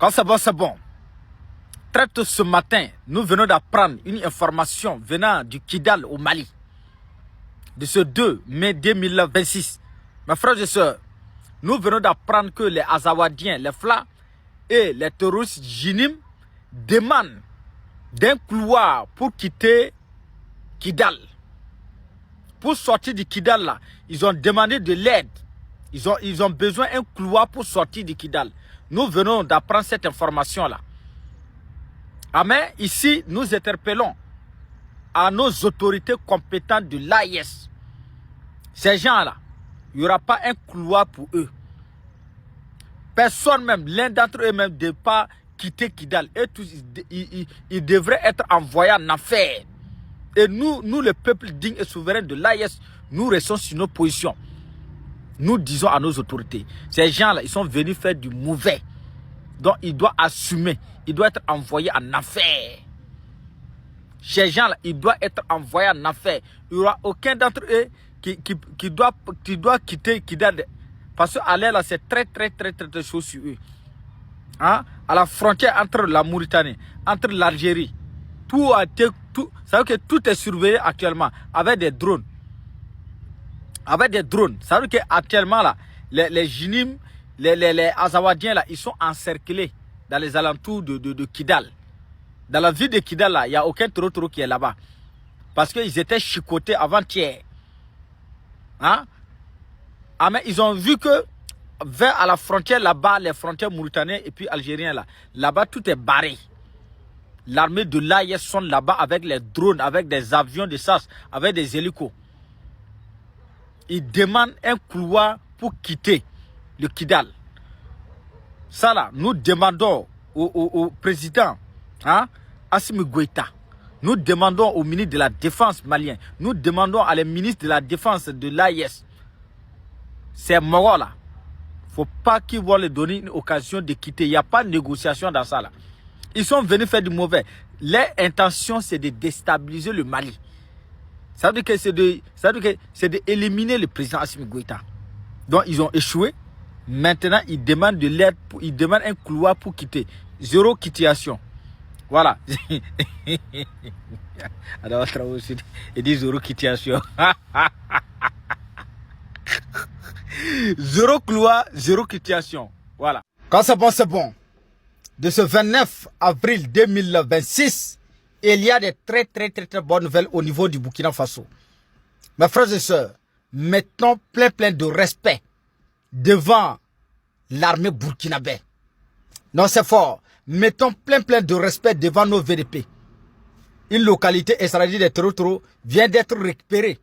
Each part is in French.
Quand c'est bon. Très tôt ce matin, nous venons d'apprendre une information venant du Kidal au Mali. De ce 2 mai 2026. Mes frères et sœurs, nous venons d'apprendre que les Azawadiens, les Fla et les terroristes Jinim demandent d'un couloir pour quitter Kidal. Pour sortir du Kidal là, ils ont demandé de l'aide. Ils ont besoin d'un couloir pour sortir du Kidal. Nous venons d'apprendre cette information là. Amen. Ici, nous interpellons à nos autorités compétentes de l'AIS. Ces gens-là, il n'y aura pas un couloir pour eux. Personne même, l'un d'entre eux même, ne peut pas quitter Kidal. Et tous, ils devraient être envoyés en affaires. Et nous, le peuple digne et souverain de l'AIS, nous restons sur nos positions. Nous disons à nos autorités, ces gens-là, ils sont venus faire du mauvais. Donc, ils doivent assumer. Ils doivent être envoyés en affaires. Ces gens-là, ils doivent être envoyés en affaires. Il n'y aura aucun d'entre eux qui doit quitter Kidal. Parce qu'aller là, c'est très chaud sur eux. Hein? À la frontière entre la Mauritanie, entre l'Algérie, ça veut dire que tout est surveillé actuellement avec des drones. Avec des drones. Ça veut dire qu'actuellement, là, les Jinim, les Azawadiens, là, ils sont encerclés dans les alentours de Kidal. Dans la ville de Kidal, là, il n'y a aucun toro qui est là-bas. Parce qu'ils étaient chicotés avant-hier. Hein? Ah, mais ils ont vu que vers à la frontière là-bas, les frontières mauritaniennes et puis algériennes, là-bas, tout est barré. L'armée de l'AIS sont là-bas avec les drones, avec des avions de chasse, avec des hélicos. Ils demandent un couloir pour quitter le Kidal. Ça là, nous demandons au président hein, Assimi Goïta. Nous demandons au ministre de la Défense malien. Nous demandons à les ministres de la Défense de l'AIS. Ces morts-là, il ne faut pas qu'ils vont leur donner une occasion de quitter. Il n'y a pas de négociation dans ça là. Ils sont venus faire du mauvais. Leur intention, c'est de déstabiliser le Mali. Ça veut dire que c'est d'éliminer le président Assimi Goïta. Donc, ils ont échoué. Maintenant, ils demandent de l'aide. Ils demandent un couloir pour quitter. Zéro quitation. Voilà. Alors, il dit zéro quitation. Zéro couloir, zéro quitation. Voilà. Quand c'est bon, c'est bon. De ce 29 avril 2026, il y a des très bonnes nouvelles au niveau du Burkina Faso. Mes frères et sœurs, mettons plein de respect devant l'armée burkinabé. Non, c'est fort. Mettons plein de respect devant nos VDP. Une localité extradite de Toro vient d'être récupérée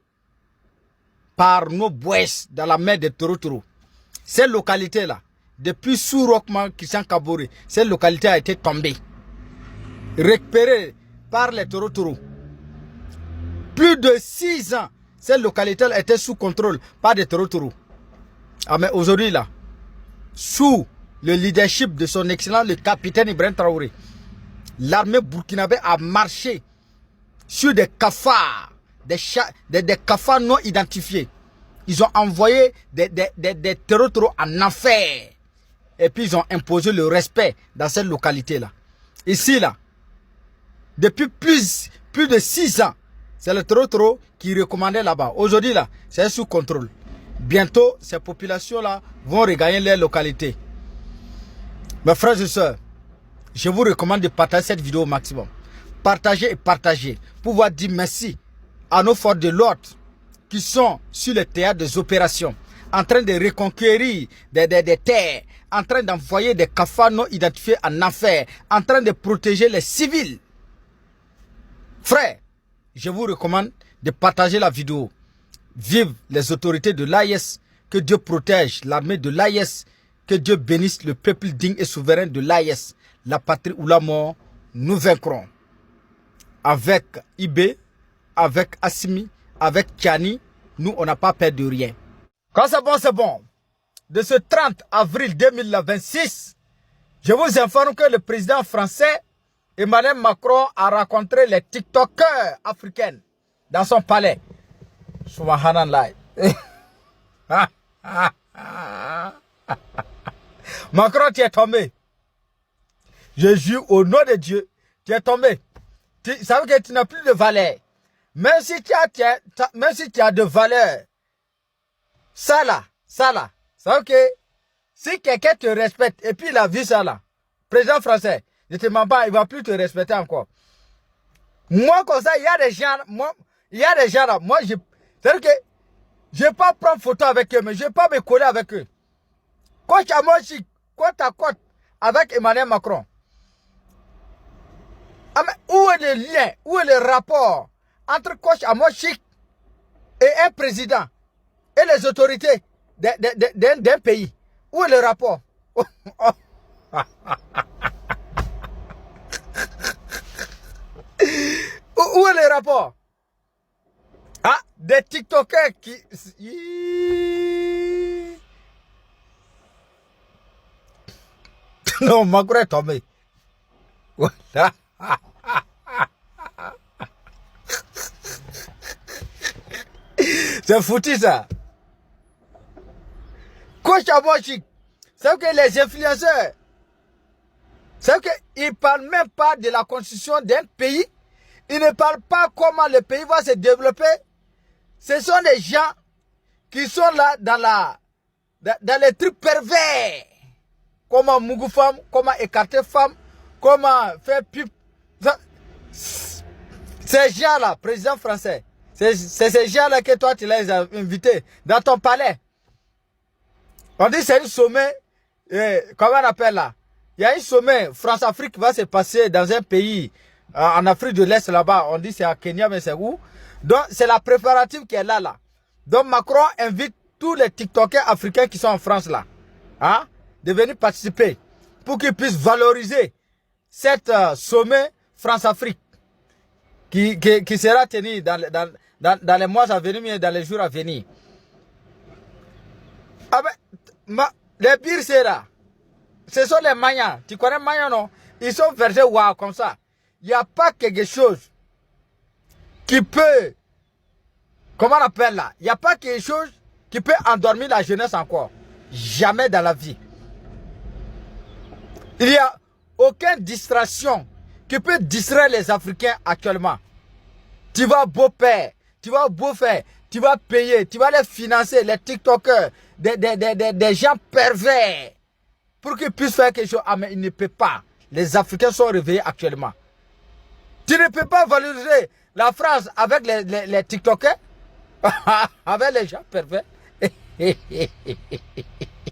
par nos boys dans la mer de Toro. Cette localité-là, depuis Sourokman, Christian Kabore, cette localité a été tombée. Récupérée par les Toro. Plus de 6 ans, cette localité était sous contrôle par des Toro. Ah, mais aujourd'hui, là, sous le leadership de son excellent, le capitaine Ibrahim Traoré, l'armée burkinabé a marché sur des cafards, des cafards non identifiés. Ils ont envoyé des Toro en enfer. Et puis ils ont imposé le respect dans cette localité-là. Ici, là, depuis plus de 6 ans, c'est le Toro qui recommandait là-bas. Aujourd'hui, là, c'est sous contrôle. Bientôt, ces populations-là vont regagner leur localité. Mes frères et sœurs, je vous recommande de partager cette vidéo au maximum. Partagez et partagez pour pouvoir dire merci à nos forces de l'ordre qui sont sur le théâtre des opérations, en train de reconquérir des terres, en train d'envoyer des cafards non identifiés en enfer, en train de protéger les civils. Frères, je vous recommande de partager la vidéo. Vive les autorités de l'AIS, que Dieu protège l'armée de l'AIS, que Dieu bénisse le peuple digne et souverain de l'AIS. La patrie ou la mort, nous vaincrons. Avec Ibé, avec Assimi, avec Tiani, nous on n'a pas peur de rien. Quand c'est bon, c'est bon. De ce 30 avril 2026, je vous informe que le président français Emmanuel Macron a rencontré les TikTokers africains dans son palais. Subhanallah. Macron, tu es tombé. Je jure au nom de Dieu, tu es tombé. Ça veut dire que tu n'as plus de valeur. Même si tu as de valeur, ça là, ça veut dire que si quelqu'un te respecte, et puis il a vu ça là, président français, ne te mens pas, il ne va plus te respecter encore. Moi, comme ça, il y a des gens là, moi, c'est-à-dire que je ne vais pas prendre photo avec eux, mais je ne vais pas me coller avec eux. Coach Amochi, côte à côte avec Emmanuel Macron. Ah, mais où est le lien, où est le rapport entre coach Amochi et un président et les autorités d'un pays? Où est le rapport? Où est le rapport? Ah, des TikTokers qui... Non, Macron est tombé. Voilà. C'est foutu ça. Coach Amochi, c'est que les influenceurs, c'est qu'ils ne parlent même pas de la constitution d'un pays. Ils ne parlent pas comment le pays va se développer. Ce sont des gens qui sont là dans les trucs pervers. Comment mougou femme, comment écarter femme, comment faire pub. Ces gens-là, président français, c'est ces gens-là que toi tu les as invités dans ton palais. On dit que c'est un sommet, comment on appelle là? Il y a un sommet France-Afrique qui va se passer dans un pays, en Afrique de l'Est là-bas. On dit c'est à Kenya, mais c'est où? Donc c'est la préparative qui est là. Donc Macron invite tous les TikTokers africains qui sont en France là, hein, de venir participer pour qu'ils puissent valoriser cet sommet France-Afrique qui sera tenu dans les mois à venir, mais dans les jours à venir. Ah ben, les pires c'est là. Ce sont les Mayans. Tu connais Mayans, non? Ils sont versés waouh comme ça. Il n'y a pas quelque chose qui peut, comment on appelle là? Il n'y a pas quelque chose qui peut endormir la jeunesse encore. Jamais dans la vie. Il n'y a aucune distraction qui peut distraire les Africains actuellement. Tu vas beau faire, tu vas beau faire, tu vas payer, tu vas les financer, les TikTokers, des gens pervers, pour qu'ils puissent faire quelque chose. Ah mais ils ne peuvent pas. Les Africains sont réveillés actuellement. Tu ne peux pas valoriser la France avec les TikTokers, avec les gens pervers.